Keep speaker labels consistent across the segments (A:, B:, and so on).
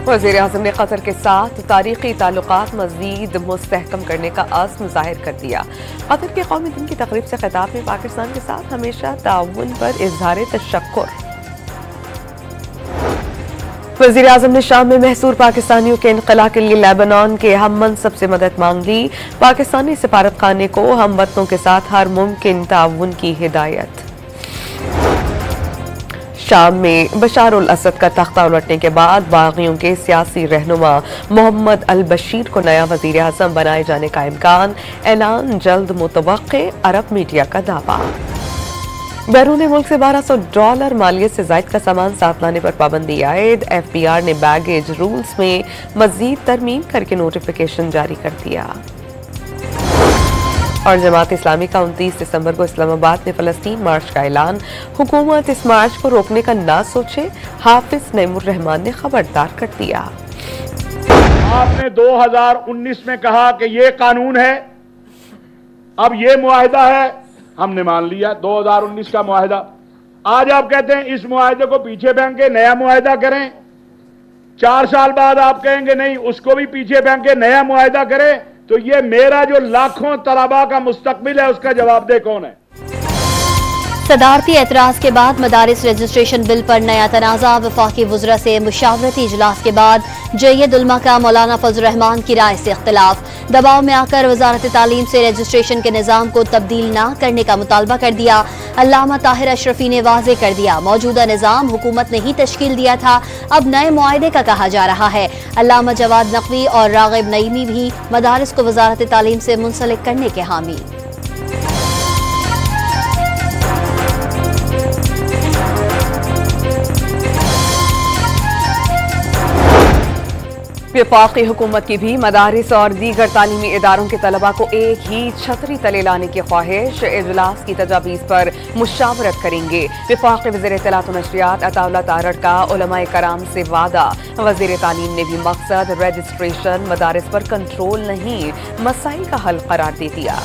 A: वज़ीर-ए-आज़म ने कतर के साथ तारीखी ताल्लुकात मज़ीद मुस्तहकम करने का अज़्म ज़ाहिर कर दिया। कतर के कौमी दिन की तकरीब से खिताब में पाकिस्तान के साथ हमेशा ताउन पर इज़हार तशक्कुर। वज़ीर-ए-आज़म ने शाम में महसूर पाकिस्तानियों के इनक़ला के लिए लेबनान के हम मनसब से मदद मांग ली। पाकिस्तानी सफारत खाने को हम वतनों के साथ हर मुमकिन ताउन की हिदायत। शाम में बशार उल असद का तख्ता उलटने के बाद बागियों के सियासी रहनुमा मोहम्मद अल बशीर को नया वज़ीर आज़म बनाए जाने का इम्कान, ऐलान जल्द मुतवक्के, अरब मीडिया का दावा। बैरून मुल्क से $1200 मालियत से ज़ायद का सामान साथ लाने पर पाबंदी आयद। FBR ने बैगेज रूल्स में मजीद तरमीम करके नोटिफिकेशन जारी कर दिया। और जमात इस्लामी का 29 दिसंबर को इस्लामाबाद में फ़लस्तीन मार्च का ऐलान। हुकूमत इस मार्च को रोकने का ना सोचे, हाफिज नईमुर रहमान ने खबरदार कर दिया।
B: आपने 2019 में कहा कि ये कानून है, अब ये मुआहिदा है, हमने मान लिया 2019 का मुआहिदा। आज आप कहते हैं इस मुआहिदे को पीछे फेंक के नया मुआहिदा करें। 4 साल बाद आप कहेंगे नहीं, उसको भी पीछे फेंक के नया मुआहिदा करें। तो ये मेरा जो लाखों तलबा का मुस्तकबिल है, उसका जवाबदेह कौन है?
C: सदारती एतराज के बाद मदारिस रजिस्ट्रेशन बिल पर नया तनाज़ा। वफाकी वज़रा से मुशावरती इजलास के बाद जैयद उलमा का मौलाना फजल रहमान की राय से इख्तिलाफ। दबाव में आकर वजारत तालीम से रजिस्ट्रेशन के निज़ाम को तब्दील न करने का मुतालबा कर दिया। अल्लामा ताहिर अशरफी ने वाज़े कर दिया, मौजूदा निज़ाम हुकूमत ने ही तश्कील दिया था, अब नए मुआहदे का कहा जा रहा है। अल्लामा जवाद नकवी और रागिब नईमी भी मदारिस को वजारत तालीम से मुंसलिक करने के हामी।
A: वफाकी हुकूमत की भी मदारिस और दीगर तालीमी इदारों के तलबा को एक ही छतरी तले लाने की ख्वाहिश। इजलास की तजावीज़ पर मुशावरत करेंगे। वफाकी वज़ीर इत्तलात व नशरियात अताउल्लाह तारड़ का उलमाए कराम से वादा। वज़ीर तालीम ने भी मकसद रजिस्ट्रेशन मदारिस पर कंट्रोल नहीं, मसाइल का हल करार दे दिया।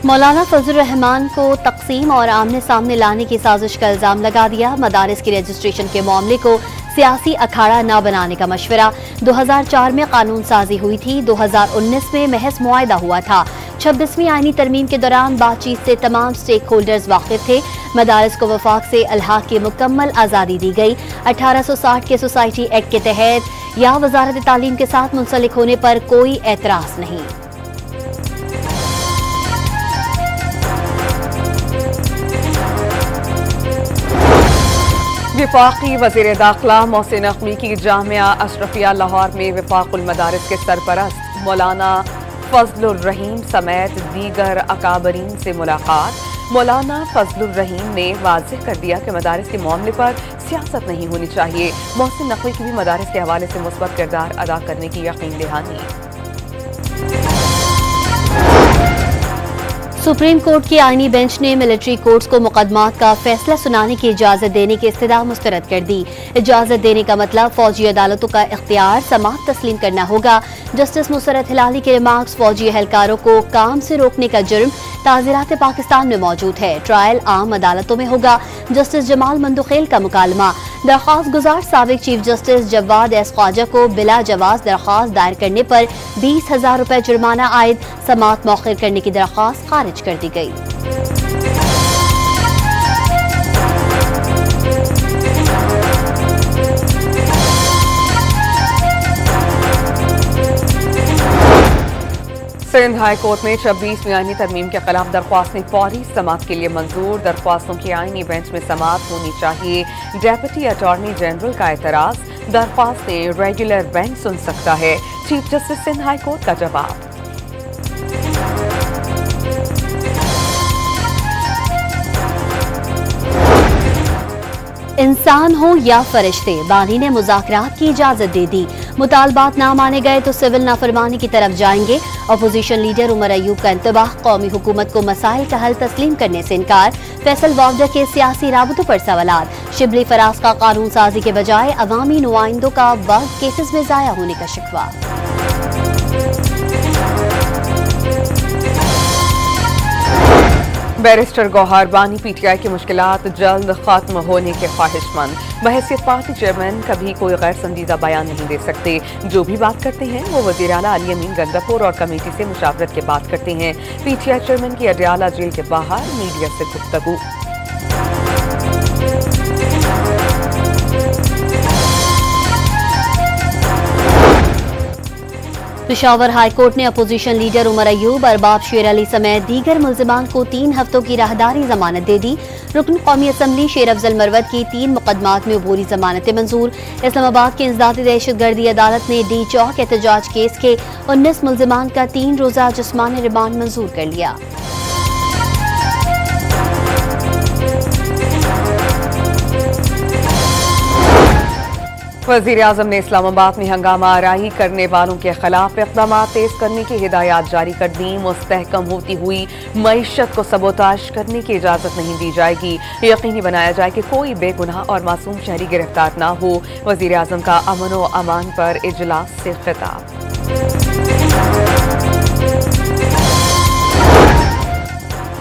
C: मौलाना फजल रहमान को तकसीम और आमने सामने लाने की साजिश का इल्जाम लगा दिया। मदारिस की रजिस्ट्रेशन के मामले को सियासी अखाड़ा न बनाने का मशवरा। 2004 में कानून साजी हुई थी, 2019 में महज मुआहिदा हुआ था। 26वीं आईनी तरमीम के दौरान बातचीत से तमाम स्टेक होल्डर्स वाकिफ थे। मदारिस को वफाक से अल्हाक की मुकम्मल आज़ादी दी गई। 1860 के सोसाइटी एक्ट के तहत या वजारत तालीम के साथ मुंसलिक होने पर कोई एतराज नहीं।
A: वफाकी वज़ीर दाखिला मोहसिन नकवी की जामिया अशरफिया लाहौर में वफाकुल मदारिस के सरपरस्त मौलाना फजलुर रहीम समेत दीगर अकाबरीन से मुलाकात। मौलाना फजलुर रहीम ने वाज़ेह कर दिया कि मदारिस के मामले पर सियासत नहीं होनी चाहिए। मोहसिन नकवी की भी मदारिस के हवाले से मुस्बत किरदार अदा करने की यकीन दहानी।
C: सुप्रीम कोर्ट की आईनी बेंच ने मिलिट्री कोर्ट्स को मुकदमात का फैसला सुनाने की इजाजत देने की इस्तदा मुस्तरद कर दी। इजाजत देने का मतलब फौजी अदालतों का इख्तियार समाअत तस्लीम करना होगा। जस्टिस मुसरत हिलाली के रिमार्क्स फौजी एहलकारों को काम से रोकने का जुर्म ताज़ीरात पाकिस्तान में मौजूद है, ट्रायल आम अदालतों में होगा। जस्टिस जमाल मंदुखेल का मुकालमा। दरख्वास्त गुजार साबिक chief justice Jawwad S Khawaja को बिला जवाज दरख्वास्त दायर करने पर 20,000 रुपए जुर्माना आयद। समाअत मौखिर करने की दरख्वास्त खारिज कर दी गई।
A: सिंध हाई कोर्ट में 26वीं आईनी तरमीम के खिलाफ दरख्वास्तें फौरी समाअत के लिए मंजूर। दरख्वास्तों की आईनी बेंच में समाअत होनी चाहिए। डेप्यूटी अटॉर्नी जनरल का एतराज, दरख्वास्तें रेगुलर बेंच सुन सकता है। Chief justice Sindh high court का जवाब।
C: इंसान हो या फरिश्ते, बानी ने मुज़ाकरात की इजाजत दे दी। मुतालबात ना माने गए तो सिविल नाफरमानी की तरफ जाएंगे। अपोजिशन लीडर उमर अयूब का इंतबाह। कौमी हुकूमत को मसाइल का हल तस्लीम करने से इनकार। फैसल वावडा के सियासी राबतों पर सवालात। शिबली फराज का कानून साजी के बजाय अवामी नुमाइंदों का वक्त केसेस में जाया होने का शिकवा।
A: बैरिस्टर गौहर बानी पीटीआई की मुश्किलात जल्द खत्म होने के ख्वाहिशमंद। बहैसियत पार्टी चेयरमैन कभी कोई गैर संजीदा बयान नहीं दे सकते। जो भी बात करते हैं वो वज़ीर आला अली अमीन गंडापुर और कमेटी से मुशावरत के बात करते हैं। पीटीआई चेयरमैन की अडयाला जेल के बाहर मीडिया से गुफ्तगू।
C: पेशावर हाई कोर्ट ने अपोजिशन लीडर उमर अयूब, अरबाब शेर अली समेत दीगर मुल्जिमान को 3 हफ्तों की राहदारी जमानत दे दी। रुकन कौमी असम्बली शेर अफजल मरवत की 3 मुकदमात में अबूरी जमानतें मंजूर। इस्लामाबाद की इंसदादी दहशतगर्दी अदालत ने डी चौक एहतजाज केस के 19 मुल्जिमान का 3 रोजा जिस्मानी रिमांड मंजूर कर लिया।
A: वज़ीर आज़म ने इस्लामाबाद में हंगामा आराई करने वालों के खिलाफ इक़दाम तेज करने की हिदायत जारी कर दी। मुस्तहकम होती हुई मईशत को सबोताश करने की इजाज़त नहीं दी जाएगी। यकीनी बनाया जाए कि कोई बेगुनाह और मासूम शहरी गिरफ्तार न हो। वज़ीर आज़म का अमन व अमान पर इजलास से खिताब।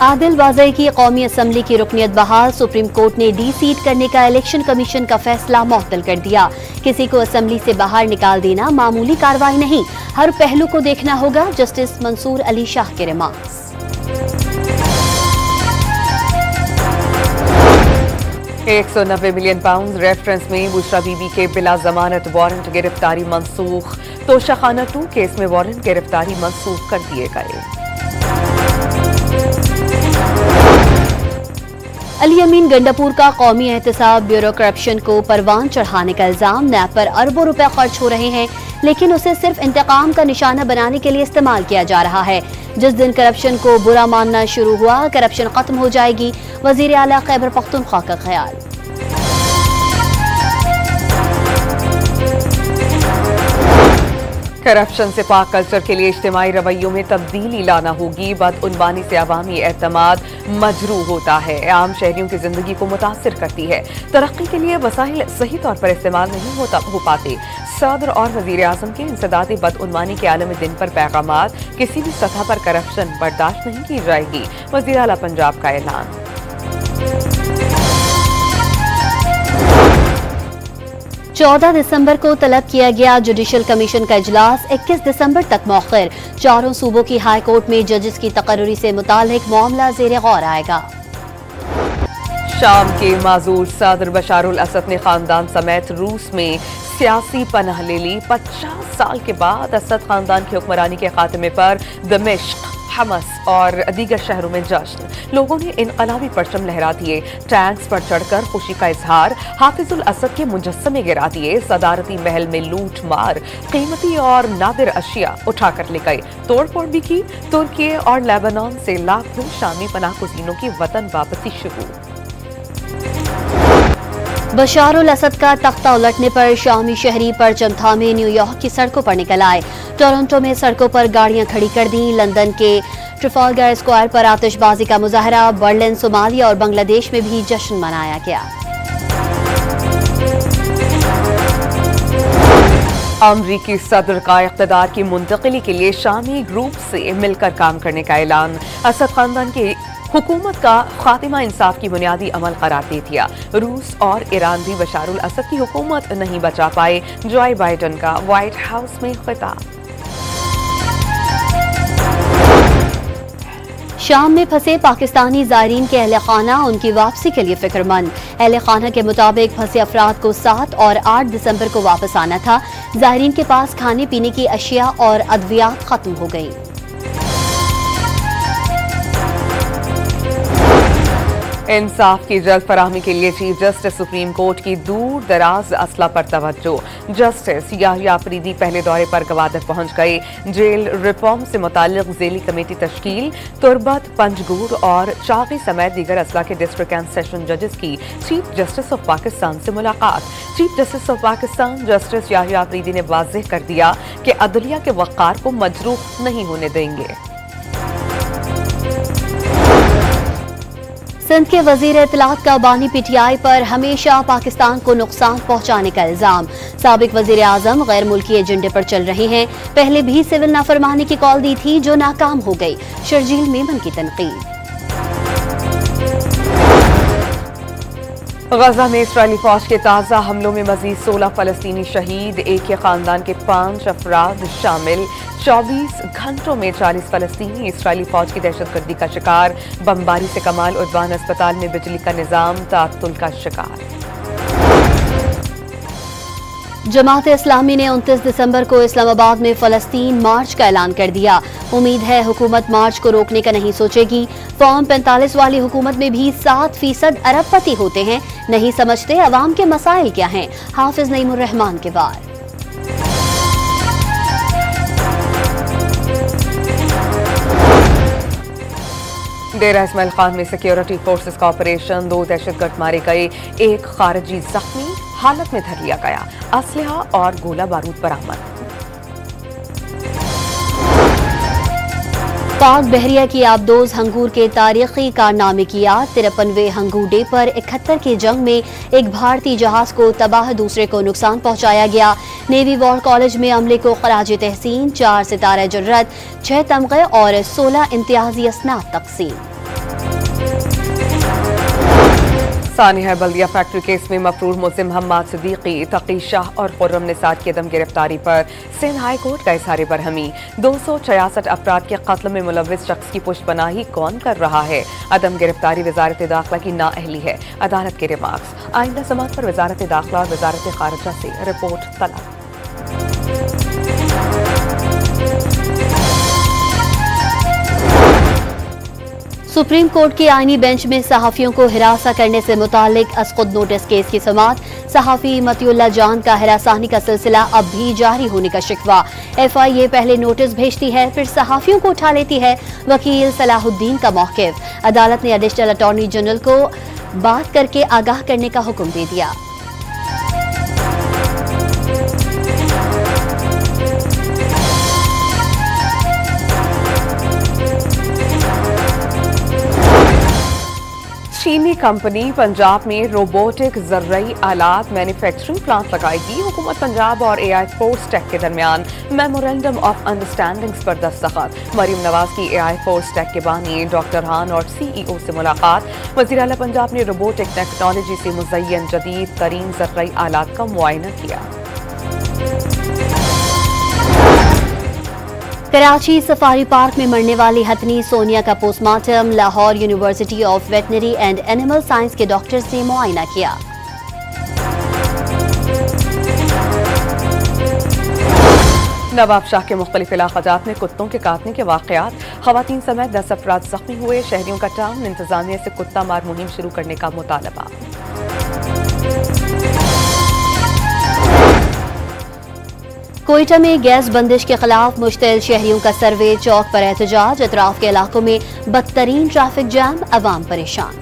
C: आदिल वाज़ई की कौमी असम्बली की रुकनियत बहाल। सुप्रीम कोर्ट ने डी सीट करने का इलेक्शन कमीशन का फैसला मुअत्तल कर दिया। किसी को असम्बली से बाहर निकाल देना मामूली कार्रवाई नहीं, हर पहलू को देखना होगा। जस्टिस मंसूर अली शाह के रिमार्क्स।
A: £190 मिलियन रेफरेंस में बुशरा बीबी के बिला जमानत वारंट गिरफ्तारी मंसूख। तोशाखाना 2 केस में वारंट गिरफ्तारी मंसूख कर दिए गए।
C: अली अमीन गंडापुर का कौमी एहतसाब ब्यूरो करप्शन को परवान चढ़ाने का इल्जाम। नैब पर अरबों रुपए खर्च हो रहे हैं, लेकिन उसे सिर्फ इंतकाम का निशाना बनाने के लिए इस्तेमाल किया जा रहा है। जिस दिन करप्शन को बुरा मानना शुरू हुआ, करप्शन खत्म हो जाएगी। वजीर आला खैबर पख्तूनख्वा का ख्याल।
A: करप्शन से पाक कल्चर के लिए इज्तिमाई रवैयों में तब्दीली लाना होगी। बदउनवानी से अवामी एतमाद मजरू होता है, आम शहरियों की जिंदगी को मुतासिर करती है। तरक्की के लिए वसाइल सही तौर पर इस्तेमाल नहीं हो पाते। सदर और वजीर आजम के इंसदादी बदउनवानी के आलमी दिन पर पैगामात। किसी भी सतह पर करप्शन बर्दाश्त नहीं की जाएगी। वजीर आला पंजाब का ऐलान।
C: 14 दिसंबर को तलब किया गया जुडिशल कमीशन का इजलास 21 दिसंबर तक मौखिर। चारों सूबों की हाई कोर्ट में जजेस की तकर्री से मुतालिक मामला ज़ेरे गौर आएगा।
A: शाम के माजूर सदर बशारुल असद ने खानदान समेत रूस में सियासी पनाह ले ली। 50 साल के बाद असद खानदान की हुक्मरानी के खात्मे पर दमिश्क, हमस और दीगर शहरों में जश्न। लोगों ने इनकलाबी परचम लहरा दिए, टैंक्स पर चढ़कर खुशी का इजहार। हाफिजुल असद के मुजस्समे गिरा दिए। सदारती महल में लूट मार, कीमती और नादिर अशिया उठाकर ले गए। तोड़फोड़ भी की। तुर्की और लेबनान से लाखों शामी पनाह गुज़ीनों की वतन वापसी शुरू।
C: बशारुल असद का तख्ता उलटने पर शामी शहरी परचम थामे न्यूयॉर्क की सड़कों पर निकल आए। टोरंटो में सड़कों पर गाड़ियां खड़ी कर दी। लंदन के ट्रफालगर स्क्वायर पर आतिशबाजी का मुजाहरा। बर्लिन, सोमालिया और बांग्लादेश में भी जश्न मनाया गया।
A: अमरीकी सदर का इक़्तिदार की मुंतकिली के लिए शामी ग्रुप से मिलकर काम करने का ऐलान। असद खानदान की हुकूमत का खातिमा इंसाफ की बुनियादी अमल करार दे दिया। रूस और ईरान भी बशारुल असद की हुकूमत नहीं बचा पाए। जो बाइडेन का व्हाइट हाउस में खिताब।
C: शाम में फंसे पाकिस्तानी ज़ायरीन के अहले खाना उनकी वापसी के लिए फिक्रमंद। अहले खाना के मुताबिक फंसे अफराद को 7 और 8 दिसंबर को वापस आना था। ज़ायरीन के पास खाने पीने की अशिया और अद्वियात खत्म हो गई।
A: इंसाफ की जल्द फराहमी के लिए चीफ जस्टिस सुप्रीम कोर्ट की दूर दराज असला पर तवज्जो। जस्टिस याहिया अफरीदी पहले दौरे पर गवादर पहुंच गए। जेल रिफॉर्म से मुताल्लिक ज़ेली कमेटी तश्कील। तुरबत, पंजगूर और चाकी समेत दीगर असला के डिस्ट्रिक्ट एंड सेशन जजेस की चीफ जस्टिस ऑफ पाकिस्तान से मुलाकात। Chief justice of Pakistan justice Yahya Afridi ने वाज़ेह कर दिया कि अदलिया के वक़ार को मजरूह नहीं होने देंगे।
C: सिंध के वजीर इत्तलात का बानी पीटीआई पर हमेशा पाकिस्तान को नुकसान पहुंचाने का इल्जाम। साबिक वजीर आजम गैर मुल्की एजेंडे पर चल रहे हैं। पहले भी सिविल नाफरमानी की कॉल दी थी जो नाकाम हो गई। शर्जील मेमन की तनकीद।
A: गजा में इस्राएली फौज के ताज़ा हमलों में मजीद 16 फलस्तीनी शहीद, एक के खानदान के 5 अफराद शामिल। 24 घंटों में 40 फलस्तीनी इस्राएली फौज की दहशतगर्दी का शिकार। बमबारी से कमाल उद्वान अस्पताल में बिजली का निजाम ताअत्तुल का शिकार।
C: जमात इस्लामी ने 29 दिसंबर को इस्लामाबाद में फलस्तीन मार्च का ऐलान कर दिया। उम्मीद है हुकूमत मार्च को रोकने का नहीं सोचेगी। फॉर्म 45 वाली हुकूमत में भी 7% अरबपति होते हैं, नहीं समझते अवाम के मसाइल क्या हैं। हाफिज नईमुर रहमान के वार।
A: डेरा इस्माइल खान में सिक्योरिटी फोर्सेस का ऑपरेशन, 2 दहशतगर्द मारे गए, 1 खारजी जख्मी हालत में धर लिया गया। असलहा और गोला बारूद बरामद।
C: पाक बहरिया की आबदोज हंगूर के तारीखी कारनामे की याद। 53वें हंगूर डे पर 71 की जंग में एक भारतीय जहाज को तबाह, दूसरे को नुकसान पहुंचाया गया। नेवी वॉर कॉलेज में अमले को खराज तहसीन, 4 सितारे जुर्रत, 6 तमगे और 16 इम्तियाजी असनाद तकसीम।
A: सानिया बल्दिया फैक्ट्री केस में मफरूर मुल्जिम मोहम्मद सिद्दीकी, तकी शाह और खुर्रम निसार की अदम गिरफ्तारी पर सिंध हाई कोर्ट का इज़हार बरहमी। 266 अफराद के कत्ल में मुलव्विस शख्स की पुष्टपनाही कौन कर रहा है? अदम गिरफ्तारी वजारत दाखिला की नाअहली है, अदालत के रिमार्क्स। आइंदा समात पर वजारत दाखिला और वजारत खारजा से रिपोर्ट तलब।
C: सुप्रीम कोर्ट के आईनी बेंच में सहाफियों को हिरासा करने से मुतालिक असकुद नोटिस केस की समाअत। सहाफी मतियुल्लाह जान का हिरासानी का सिलसिला अब भी जारी होने का शिकवा। FIA पहले नोटिस भेजती है, फिर सहाफियों को उठा लेती है। वकील सलाहुद्दीन का मौक़िफ़। अदालत ने एडिशनल अटॉर्नी जनरल को बात करके आगाह करने का हुक्म दे दिया।
A: चीनी कंपनी पंजाब में रोबोटिक ज़र्रई आलात मैन्युफैक्चरिंग प्लांट लगाएगी। हुकूमत पंजाब और AI फोर्स टेक के दरमियान मेमोरेंडम ऑफ अंडरस्टैंडिंग्स पर दस्तखत। मरीम नवाज की AI फोर्स टेक के बानी डॉक्टर खान और CEO से मुलाकात। वज़ीर आला पंजाब ने रोबोटिक टेक्नोलॉजी से मुज़य्यन जदीद तरीन ज़र्रई आलात का मुआयना किया।
C: कराची सफारी पार्क में मरने वाली हथनी सोनिया का postmortem Lahore university of veterinary and animal science के डॉक्टर्स ने मुआयना किया।
A: नवाब शाह के मुख्तलिफ इलाक़ात में कुत्तों के काटने के वाक़यात, ख़वातीन समेत 10 अफराद जख्मी हुए। शहरियों का टाउन इंतजामिया से कुत्ता मार मुहिम शुरू करने का मुतालबा।
C: कोयटा में गैस बंदिश के खिलाफ मुश्तिल शहरियों का सर्वे, चौक पर एहतजाज। अतराफ के इलाकों में बदतरीन ट्रैफिक जैम, अवाम परेशान।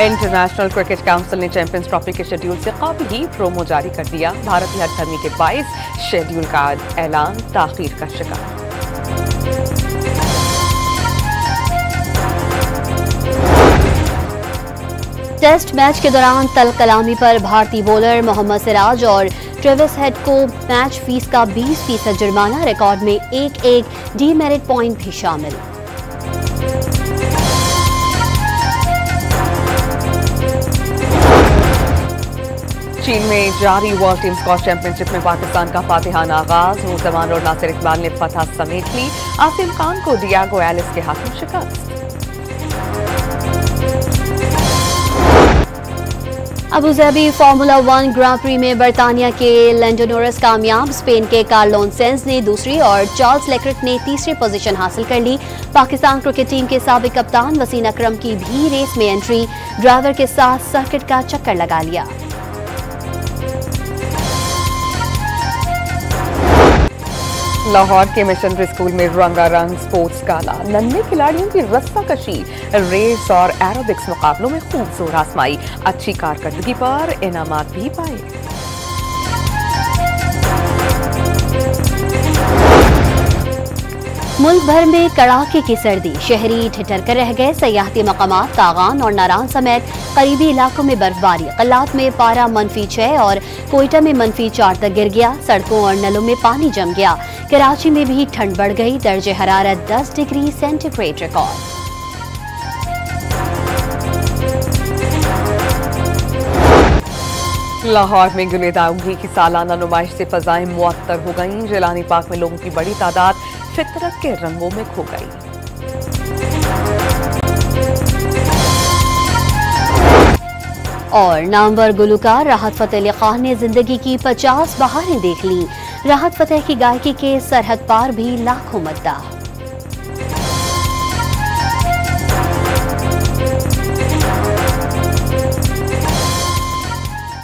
A: इंटरनेशनल क्रिकेट काउंसिल ने चैंपियंस ट्रॉफी के शेड्यूल से कबल ही प्रोमो जारी कर दिया। भारतीय हथकरमी के 22 शेड्यूल का ऐलान ताखीर का शिकार।
C: टेस्ट मैच के दौरान तल कलामी पर भारतीय बॉलर मोहम्मद सिराज और ट्रेविस हेड को मैच फीस का 20% जुर्माना। रिकॉर्ड में एक डीमेरिट पॉइंट भी शामिल।
A: चीन में जारी वर्ल्ड टीम स्क्वॉश चैंपियनशिप में पाकिस्तान का फातिहाना आगाज। नूर जमान और नासिर इकबाल ने फतह समेट ली। आसिम खान को डियागो एलिस के हाथ में शिकस्त।
C: अबूधाबी फार्मूला 1 ग्रां प्री में बरतानिया के लैंडो नॉरिस कामयाब। स्पेन के कार्लोस सेंज ने दूसरी और चार्ल्स लेक्लेर्क ने तीसरी पोजीशन हासिल कर ली। पाकिस्तान क्रिकेट टीम के साबिक कप्तान वसीम अकरम की भी रेस में एंट्री। ड्राइवर के साथ सर्किट का चक्कर लगा लिया।
A: लाहौर के मिशनरी स्कूल में रंगारंग स्पोर्ट्स गाला। नन्हे खिलाड़ियों की रस्साकशी, रेस और एरोबिक्स मुकाबलों में खूब जोर आजमाई। अच्छी कारकर्दगी पर इनामात भी पाए।
C: मुल्क भर में कड़ाके की सर्दी, शहरी ठिठर कर रह गए। सयाहती मकामात तागान और नारान समेत करीबी इलाकों में बर्फबारी। कल्लात में पारा -6 और कोयटा में -4 तक गिर गया। सड़कों और नलों में पानी जम गया। कराची में भी ठंड बढ़ गई, दर्जे हरारत 10 डिग्री सेंटीग्रेड रिकॉर्ड।
A: लाहौर में गुलेदाउगी की सालाना नुमाइश से फजाएं मुअत्तर हो गईं। जिलानी पार्क में लोगों की बड़ी तादाद फितरत के रंगों में खो गई।
C: और नामवर गुलकार राहत फतेह अली खान ने जिंदगी की 50 बहारें देख ली। राहत फतेह की गायकी के सरहद पार भी लाखों मद्दाह।